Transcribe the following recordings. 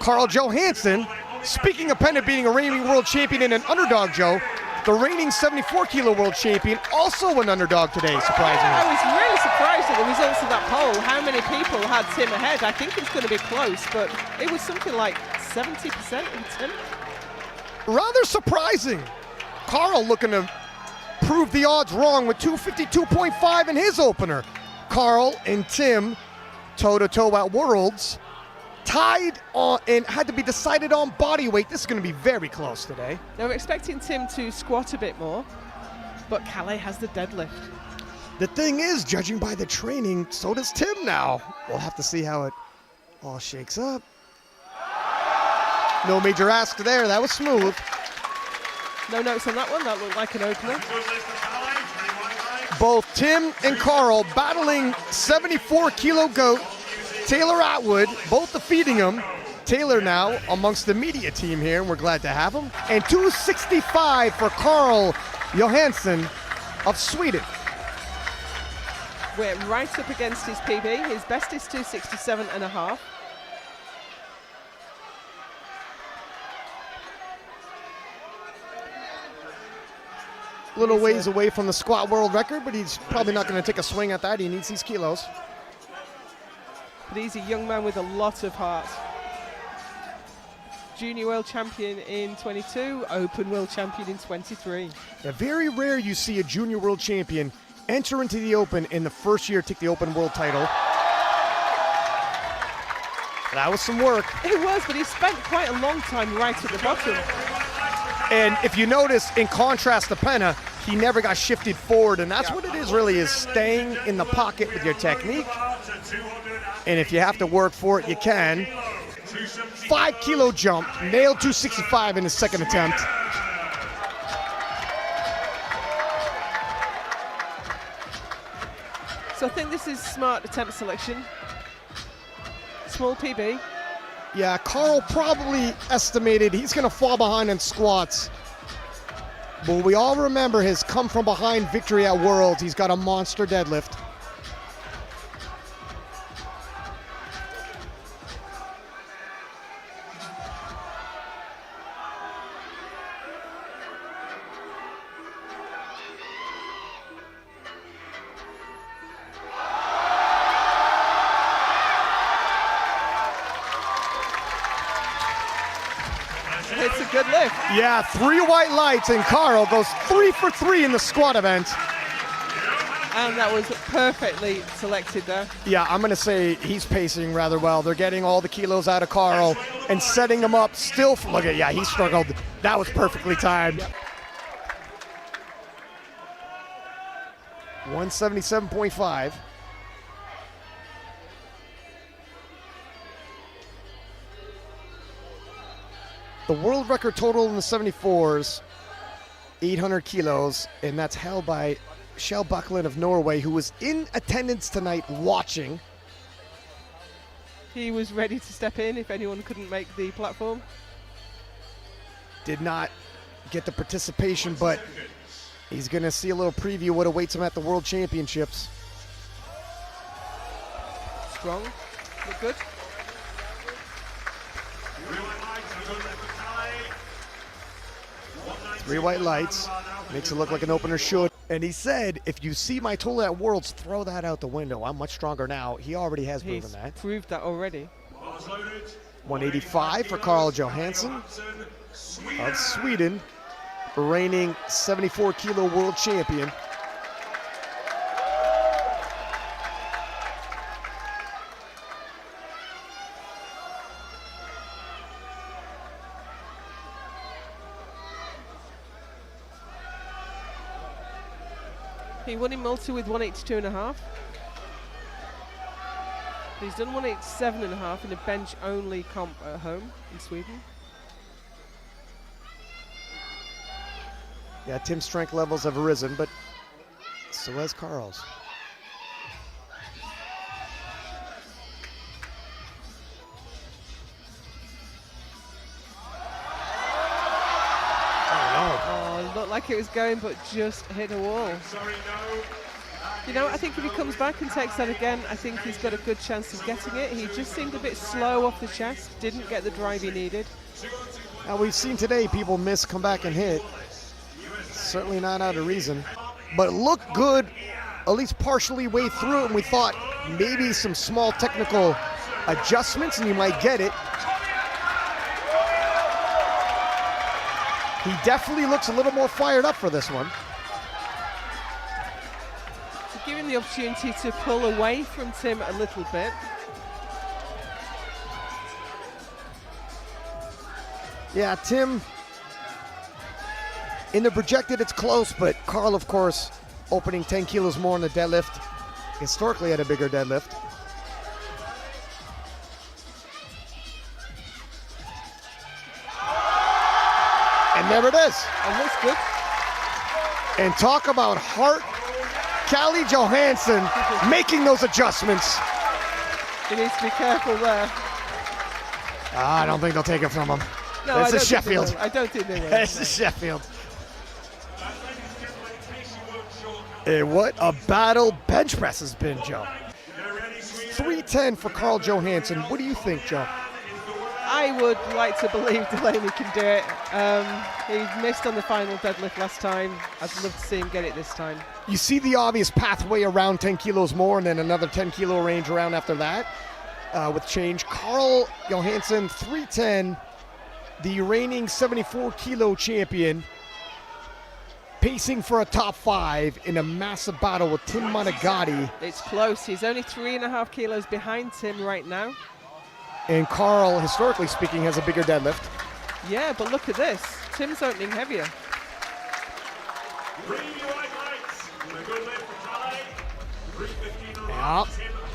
Carl Johansson, speaking of Pena being a reigning world champion and an underdog, Joe, the reigning 74-kilo world champion, also an underdog today, surprisingly. I was really surprised at the results of that poll, how many people had Tim ahead. I think it's going to be close, but it was something like 70% in Tim. Rather surprising. Carl looking to prove the odds wrong with 252.5 in his opener. Carl and Tim toe-to-toe at Worlds, tied on and had to be decided on body weight. This is going to be very close today. They were expecting Tim to squat a bit more, but Calais has the deadlift. The thing is, judging by the training, so does Tim now. We'll have to see how it all shakes up. No major ask there, that was smooth. No notes on that one, that looked like an opener. Both Tim and Carl battling 74-kilo goat Taylor Atwood, both defeating him. Taylor now amongst the media team here, and we're glad to have him. And 265 for Carl Johansson of Sweden. We're right up against his PB. His best is 267.5. Little ways away from the squat world record, but he's probably not going to take a swing at that. He needs these kilos. But he's a young man with a lot of heart. Junior world champion in 22, open world champion in 23. Yeah, very rare you see a junior world champion enter into the open in the first year, take the open world title. That was some work. It was, but he spent quite a long time right at the bottom. And if you notice, in contrast to Pena, he never got shifted forward, and that's what it is really, is staying in the pocket with your technique. And if you have to work for it, you can. 5-kilo jump, nailed 265 in his second attempt. So I think this is smart attempt selection. Small PB. Yeah, Carl probably estimated he's going to fall behind in squats. But we all remember his come from behind victory at Worlds. He's got a monster deadlift. It's a good lift. Yeah, 3 white lights, and Carl goes 3 for 3 in the squat event. And that was perfectly selected there. Yeah, I'm going to say he's pacing rather well. They're getting all the kilos out of Carl and setting him up still. Look at, yeah, he struggled. That was perfectly timed. Yep. 177.5. The world record total in the 74s, 800 kilos, and that's held by Kjell Buckland of Norway, who was in attendance tonight watching. He was ready to step in if anyone couldn't make the platform. Did not get the participation, but he's going to see a little preview what awaits him at the World Championships. Strong, look good. Three white lights, makes it look like an opener should. And he said, if you see my total at Worlds, throw that out the window. I'm much stronger now. He already has proven that. Proved that already. 185 for Carl Johansson of Sweden, reigning 74-kilo world champion. He won in multi with 182.5. He's done 187.5 in a bench-only comp at home in Sweden. Yeah, Tim's strength levels have risen, but so has Carl's. Oh, it looked like it was going, but just hit a wall. You know, I think if he comes back and takes that again, I think he's got a good chance of getting it. He just seemed a bit slow off the chest, didn't get the drive he needed. Now we've seen today people miss, come back and hit. Certainly not out of reason. But it looked good, at least partially way through it, and we thought maybe some small technical adjustments and you might get it. He definitely looks a little more fired up for this one. To give him the opportunity to pull away from Tim a little bit. Yeah, Tim, in the projected it's close, but Carl, of course, opening 10 kilos more on the deadlift. Historically had a bigger deadlift. And there it is. And looks good. And talk about heart. Callie Johansson making those adjustments. He needs to be careful there. I don't think they'll take it from him. No, This is Sheffield. I don't think they will. This is Sheffield. And what a battle bench press has been, Joe. 310 for Carl Johansson. What do you think, Joe? I would like to believe Delaney can do it. He missed on the final deadlift last time. I'd love to see him get it this time. You see the obvious pathway around 10 kilos more and then another 10 kilo range around after that with change. Carl Johansson, 310, the reigning 74 kilo champion, pacing for a top 5 in a massive battle with Tim Monagatti. It's close. He's only 3.5 kilos behind Tim right now. And Carl, historically speaking, has a bigger deadlift. Yeah, but look at this. Tim's opening heavier. Yeah.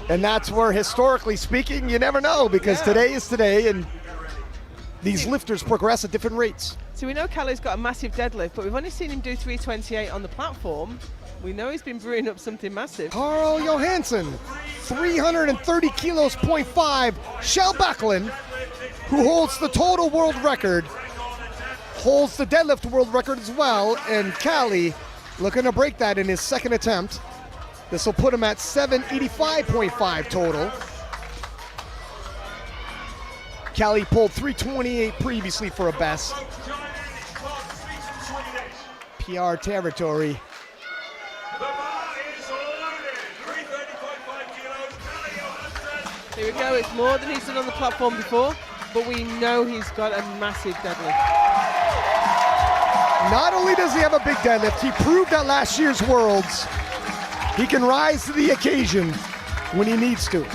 And that's where, historically speaking, you never know, because today is today, and these lifters progress at different rates. So we know Callie's got a massive deadlift, but we've only seen him do 328 on the platform. We know he's been brewing up something massive. Carl Johansson, 330 kilos, 0.5. Shell Backlund, who holds the total world record, holds the deadlift world record as well. And Callie looking to break that in his second attempt. This will put him at 785.5 total. Callie pulled 328 previously for a best. PR territory. Here we go, it's more than he's done on the platform before, but we know he's got a massive deadlift. Not only does he have a big deadlift, he proved at last year's Worlds he can rise to the occasion when he needs to.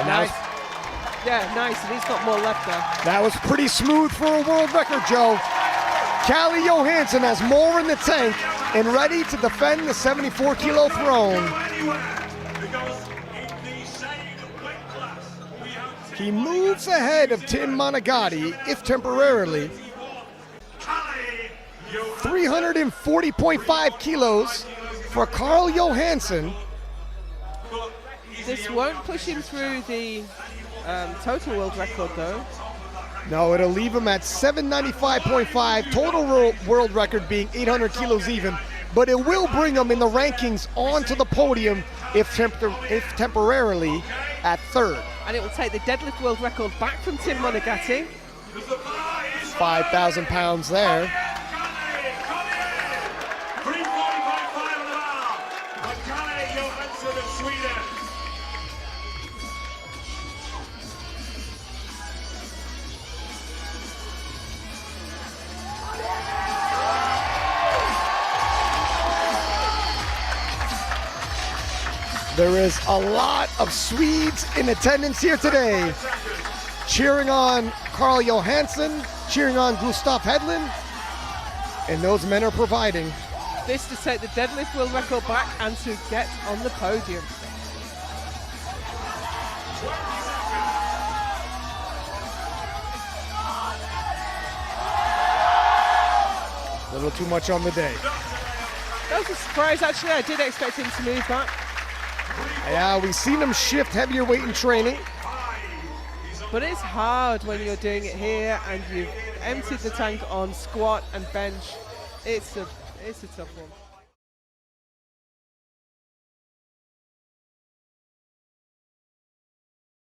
Nice. Yeah, nice, and he's got more left there. That was pretty smooth for a world record, Joe. Callie Johansson has more in the tank and ready to defend the 74 kilo throne. He moves ahead of Tim Monagatti, if temporarily. 340.5 kilos for Carl Johansson. This won't push him through the total world record though. No, it'll leave him at 795.5, total world record being 800 kilos even, but it will bring him in the rankings onto the podium if temporarily at third. And it will take the deadlift world record back from Tim Monagatti. 5,000 pounds there. There is a lot of Swedes in attendance here today, cheering on Carl Johansson, cheering on Gustav Hedlund, and those men are providing. This to take the deadlift world record back and to get on the podium. little too much on the day. That was a surprise, actually. I did expect him to move back. Yeah, we've seen him shift heavier weight in training. But it's hard when you're doing it here and you've emptied the tank on squat and bench. It's a tough one.